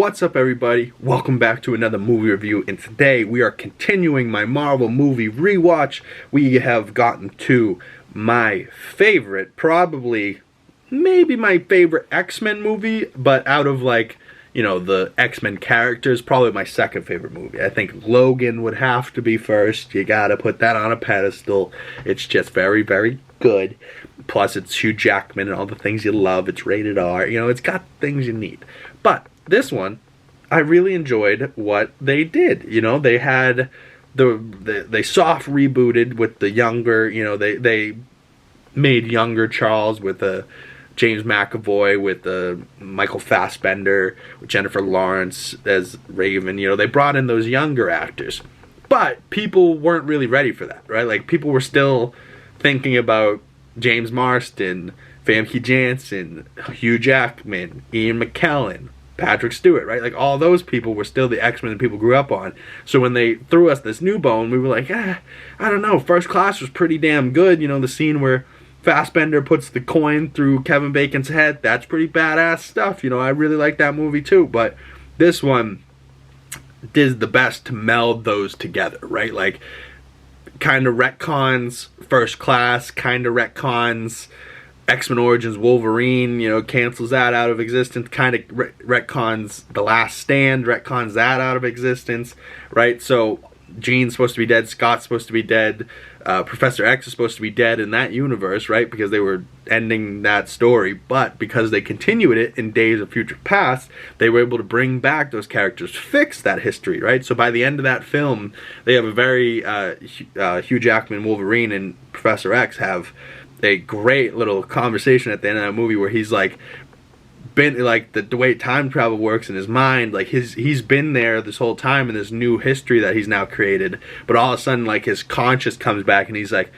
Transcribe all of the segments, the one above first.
What's up, everybody? Welcome back to another movie review, and today we are continuing my Marvel movie rewatch. We have gotten to my favorite, maybe my favorite X-Men movie, but out of the X-Men characters, probably my second favorite movie. I think Logan would have to be first. You gotta put that on a pedestal. It's just very, very good. Plus, it's Hugh Jackman and all the things you love. It's rated R. It's got things you need. But this one, I really enjoyed what they did. They had they soft rebooted with the younger. They made younger Charles with James McAvoy, with Michael Fassbender, with Jennifer Lawrence as Raven. They brought in those younger actors, but people weren't really ready for that, right? Like, people were still thinking about James Marsden, Famke Janssen, Hugh Jackman, Ian McKellen, Patrick Stewart, right? Like, all those people were still the X-Men that people grew up on. So when they threw us this new bone, we were like, I don't know. First Class was pretty damn good. The scene where Fassbender puts the coin through Kevin Bacon's head, that's pretty badass stuff. I really like that movie too. But this one did the best to meld those together, right? Like, kind of retcons First Class, kind of retcons X-Men Origins Wolverine, cancels that out of existence, kind of retcons The Last Stand, retcons that out of existence, right? So Jean's supposed to be dead, Scott's supposed to be dead, Professor X is supposed to be dead in that universe, right? Because they were ending that story, but because they continued it in Days of Future Past, they were able to bring back those characters, fix that history, right? So by the end of that film, they have a very Hugh Jackman Wolverine and Professor X have a great little conversation at the end of that movie where he's like, the way time travel works in his mind, like he's been there this whole time in this new history that he's now created, but all of a sudden, like, his conscious comes back and he's like,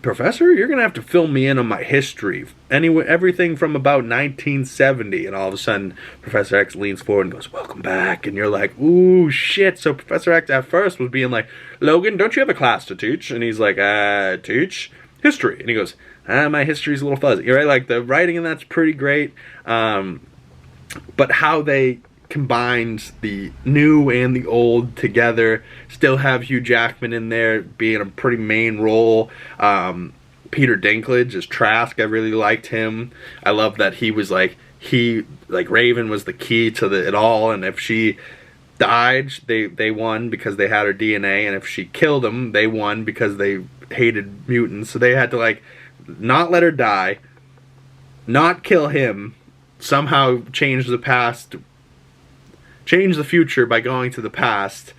Professor, you're gonna have to fill me in on my history, everything from about 1970. And all of a sudden Professor X leans forward and goes, welcome back. And you're like, ooh, shit. So Professor X at first was being like, Logan, don't you have a class to teach? And he's like, teach history. And he goes, my history's a little fuzzy, right? Like, the writing in that's pretty great, but how they combined the new and the old together, still have Hugh Jackman in there being a pretty main role. Peter Dinklage as Trask, I really liked him. I love that he was like Raven was the key to it all, and if she died, they won because they had her DNA, and if she killed him, they won because they hated mutants. So they had to, like, not let her die, not kill him, somehow change the past, change the future by going to the past.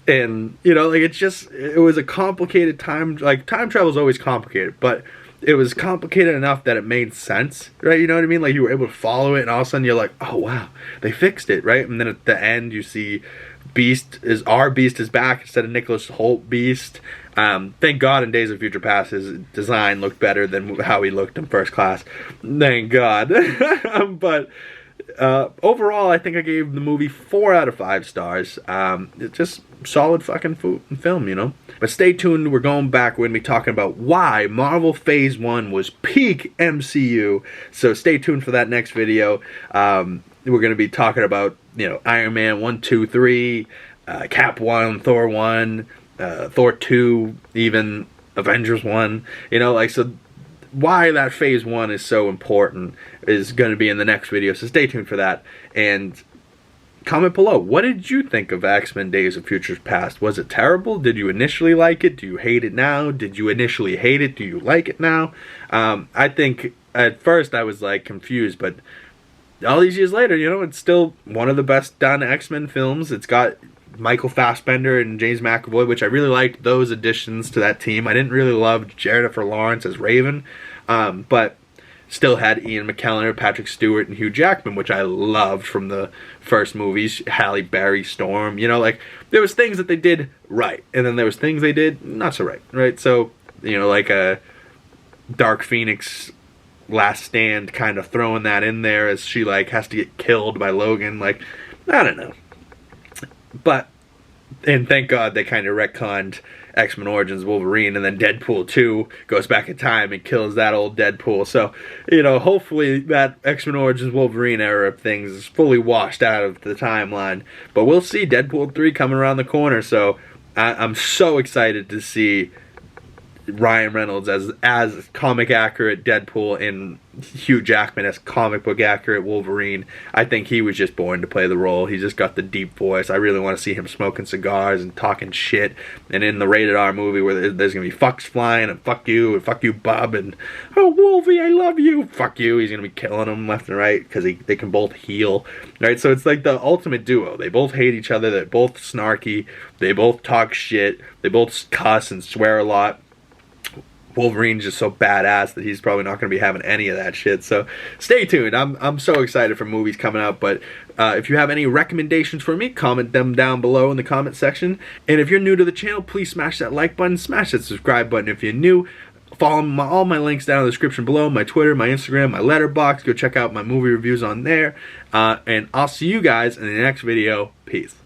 And it was a complicated time. Like, time travel is always complicated, but it was complicated enough that it made sense, right? You know what I mean? Like, you were able to follow it, and all of a sudden you're like, oh wow, they fixed it, right? And then at the end you see Beast is back instead of Nicholas Hoult Beast. Thank God in Days of Future Past his design looked better than how he looked in First Class. Thank God. But overall, I think I gave the movie 4 out of 5 stars. It's just solid fucking film, But stay tuned. We're going back. We're going to be talking about why Marvel Phase 1 was peak MCU. So stay tuned for that next video. We're going to be talking about, Iron Man 1, 2, 3, Cap 1, Thor 1, Thor 2, even Avengers 1, so why that Phase 1 is so important is going to be in the next video, so stay tuned for that. And comment below, what did you think of X-Men Days of Future Past? Was it terrible? Did you initially like it? Do you hate it now? Did you initially hate it? Do you like it now? I think at first I was like confused, but all these years later, it's still one of the best done X-Men films. It's got Michael Fassbender and James McAvoy, which I really liked those additions to that team. I didn't really love Jennifer Lawrence as Raven, but still had Ian McKellen, Patrick Stewart, and Hugh Jackman, which I loved from the first movies. Halle Berry, Storm, there was things that they did right, and then there was things they did not so right? So, like a Dark Phoenix Last Stand, kind of throwing that in there as she, has to get killed by Logan, I don't know. But, and thank God they kind of retconned X-Men Origins Wolverine, and then Deadpool 2 goes back in time and kills that old Deadpool. So, you know, hopefully that X-Men Origins Wolverine era of things is fully washed out of the timeline. But we'll see. Deadpool 3 coming around the corner, so I'm so excited to see Ryan Reynolds as comic accurate Deadpool and Hugh Jackman as comic book accurate Wolverine. I think he was just born to play the role. He's just got the deep voice. I really want to see him smoking cigars and talking shit. And in the rated R movie where there's going to be fucks flying and fuck you Bub, and oh Wolvie, I love you, fuck you. He's going to be killing them left and right because they can both heal. Right? So it's like the ultimate duo. They both hate each other. They're both snarky. They both talk shit. They both cuss and swear a lot. Wolverine's just so badass that he's probably not going to be having any of that shit. So stay tuned. I'm so excited for movies coming out. But if you have any recommendations for me, comment them down below in the comment section. And if you're new to the channel, please smash that like button, smash that subscribe button if you're new. Follow all my links down in the description below, my Twitter, my Instagram, my Letterboxd. Go check out my movie reviews on there. And I'll see you guys in the next video. Peace.